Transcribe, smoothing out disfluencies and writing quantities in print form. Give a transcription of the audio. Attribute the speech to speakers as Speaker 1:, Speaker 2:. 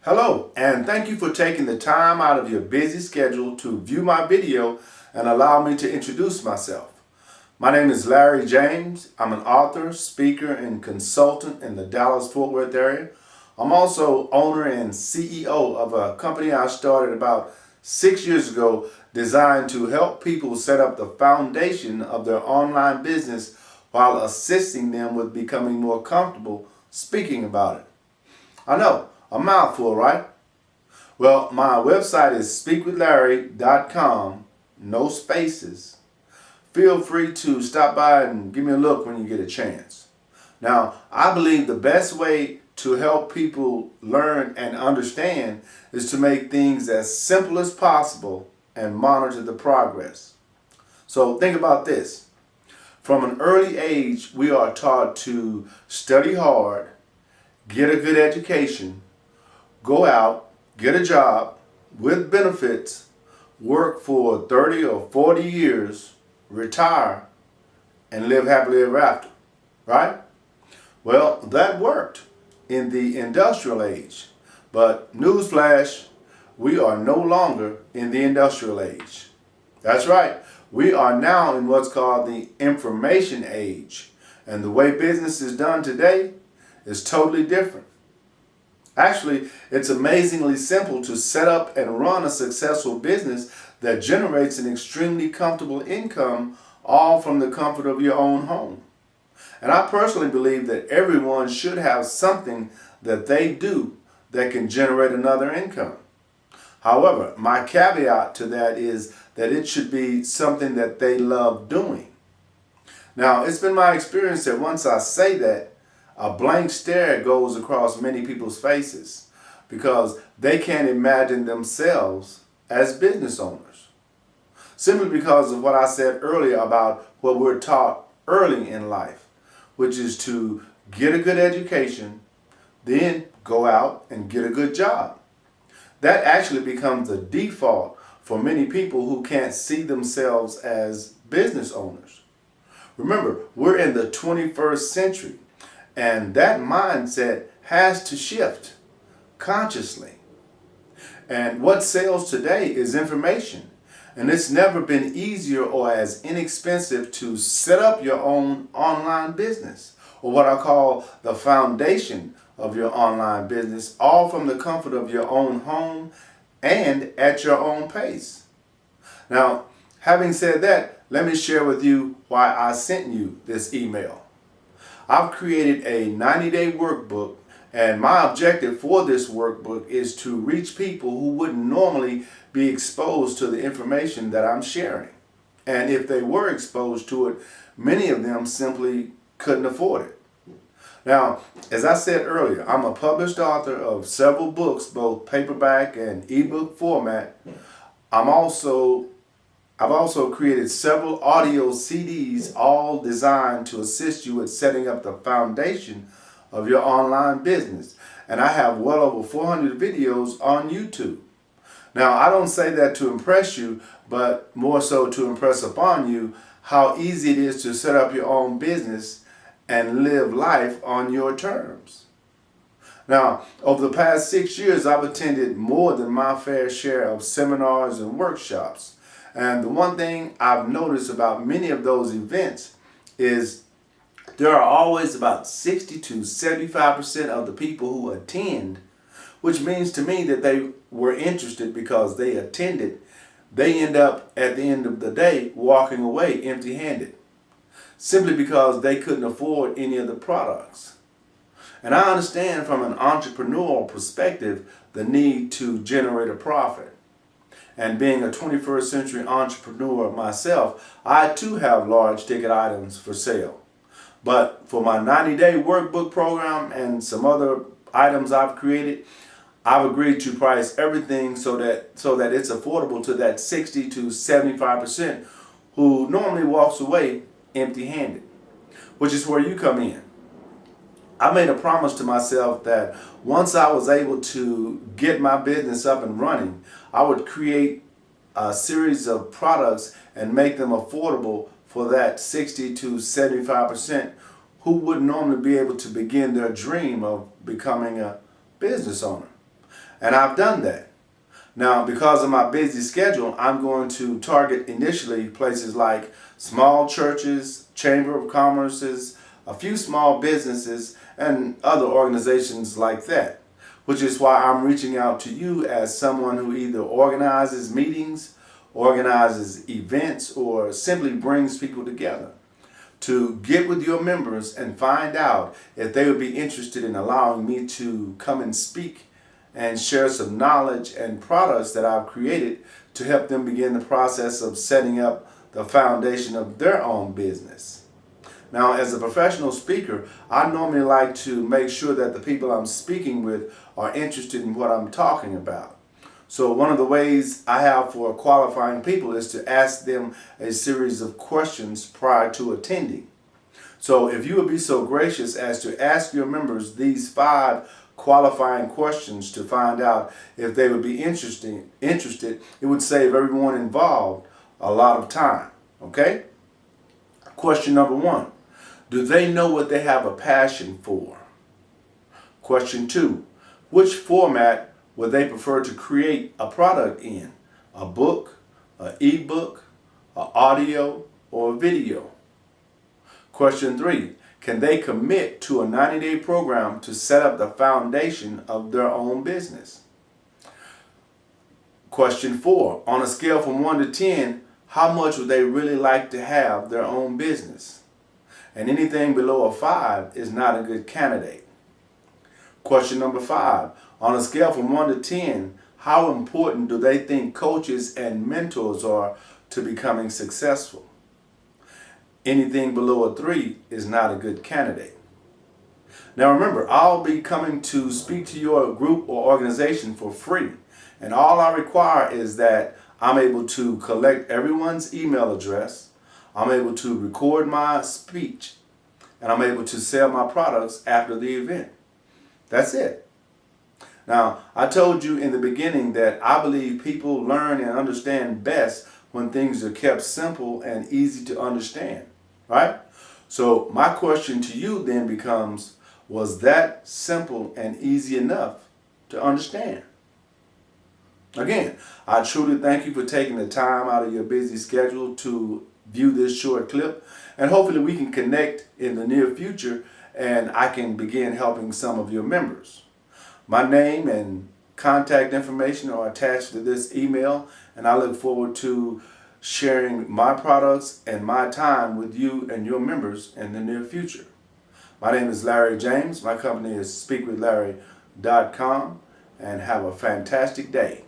Speaker 1: Hello, and thank you for taking the time out of your busy schedule to view my video and allow me to introduce myself. My name is Larry James. I'm an author, speaker, and consultant in the Dallas-Fort Worth area. I'm also owner and CEO of a company I started about 6 years ago designed to help people set up the foundation of their online business while assisting them with becoming more comfortable speaking about it. I know, a mouthful, right? Well, my website is speakwithlarry.com, no spaces. Feel free to stop by and give me a look when you get a chance. Now, I believe the best way to help people learn and understand is to make things as simple as possible and monitor the progress. So think about this. From an early age, we are taught to study hard, get a good education, go out, get a job with benefits, work for 30 or 40 years, retire, and live happily ever after, right? Well, that worked in the industrial age. But newsflash, we are no longer in the industrial age. That's right. We are now in what's called the information age. And the way business is done today is totally different. Actually, it's amazingly simple to set up and run a successful business that generates an extremely comfortable income, all from the comfort of your own home. And I personally believe that everyone should have something that they do that can generate another income. However, my caveat to that is that it should be something that they love doing. Now, it's been my experience that once I say that, a blank stare goes across many people's faces because they can't imagine themselves as business owners. Simply because of what I said earlier about what we're taught early in life, which is to get a good education, then go out and get a good job. That actually becomes the default for many people who can't see themselves as business owners. Remember, we're in the 21st century. And that mindset has to shift consciously. And what sells today is information. And it's never been easier or as inexpensive to set up your own online business, or what I call the foundation of your online business, all from the comfort of your own home and at your own pace. Now, having said that, let me share with you why I sent you this email. I've created a 90-day workbook, and my objective for this workbook is to reach people who wouldn't normally be exposed to the information that I'm sharing. And if they were exposed to it, many of them simply couldn't afford it. Now, as I said earlier, I'm a published author of several books, both paperback and ebook format. I've also created several audio CDs, all designed to assist you with setting up the foundation of your online business. And I have well over 400 videos on YouTube. Now, I don't say that to impress you, but more so to impress upon you how easy it is to set up your own business and live life on your terms. Now, over the past 6 years, I've attended more than my fair share of seminars and workshops. And the one thing I've noticed about many of those events is there are always about 60 to 75% of the people who attend, which means to me that they were interested because they attended. They end up at the end of the day walking away empty-handed, simply because they couldn't afford any of the products. And I understand from an entrepreneurial perspective the need to generate a profit. And being a 21st century entrepreneur myself, I too have large ticket items for sale. But for my 90-day workbook program and some other items I've created, I've agreed to price everything so that it's affordable to that 60 to 75% who normally walks away empty-handed, which is where you come in. I made a promise to myself that once I was able to get my business up and running, I would create a series of products and make them affordable for that 60 to 75% who wouldn't normally be able to begin their dream of becoming a business owner. And I've done that. Now, because of my busy schedule, I'm going to target initially places like small churches, chamber of commerces, a few small businesses, and other organizations like that, which is why I'm reaching out to you as someone who either organizes meetings, organizes events, or simply brings people together to get with your members and find out if they would be interested in allowing me to come and speak and share some knowledge and products that I've created to help them begin the process of setting up the foundation of their own business. Now, as a professional speaker, I normally like to make sure that the people I'm speaking with are interested in what I'm talking about. So one of the ways I have for qualifying people is to ask them a series of questions prior to attending. So if you would be so gracious as to ask your members these 5 qualifying questions to find out if they would be interested, it would save everyone involved a lot of time. Okay? Question number 1. Do they know what they have a passion for? Question 2. Which format would they prefer to create a product in? A book, an ebook, an audio, or a video? Question 3. Can they commit to a 90-day program to set up the foundation of their own business? Question 4. On a scale from 1 to 10, how much would they really like to have their own business? And anything below a 5 is not a good candidate. Question number 5. On a scale from 1 to 10, how important do they think coaches and mentors are to becoming successful? Anything below a 3 is not a good candidate. Now remember, I'll be coming to speak to your group or organization for free. And all I require is that I'm able to collect everyone's email address, I'm able to record my speech, and I'm able to sell my products after the event. That's it. Now, I told you in the beginning that I believe people learn and understand best when things are kept simple and easy to understand, right? So my question to you then becomes, was that simple and easy enough to understand? Again, I truly thank you for taking the time out of your busy schedule to view this short clip, and hopefully we can connect in the near future and I can begin helping some of your members. My name and contact information are attached to this email, and I look forward to sharing my products and my time with you and your members in the near future. My name is Larry James. My company is speakwithlarry.com, and have a fantastic day.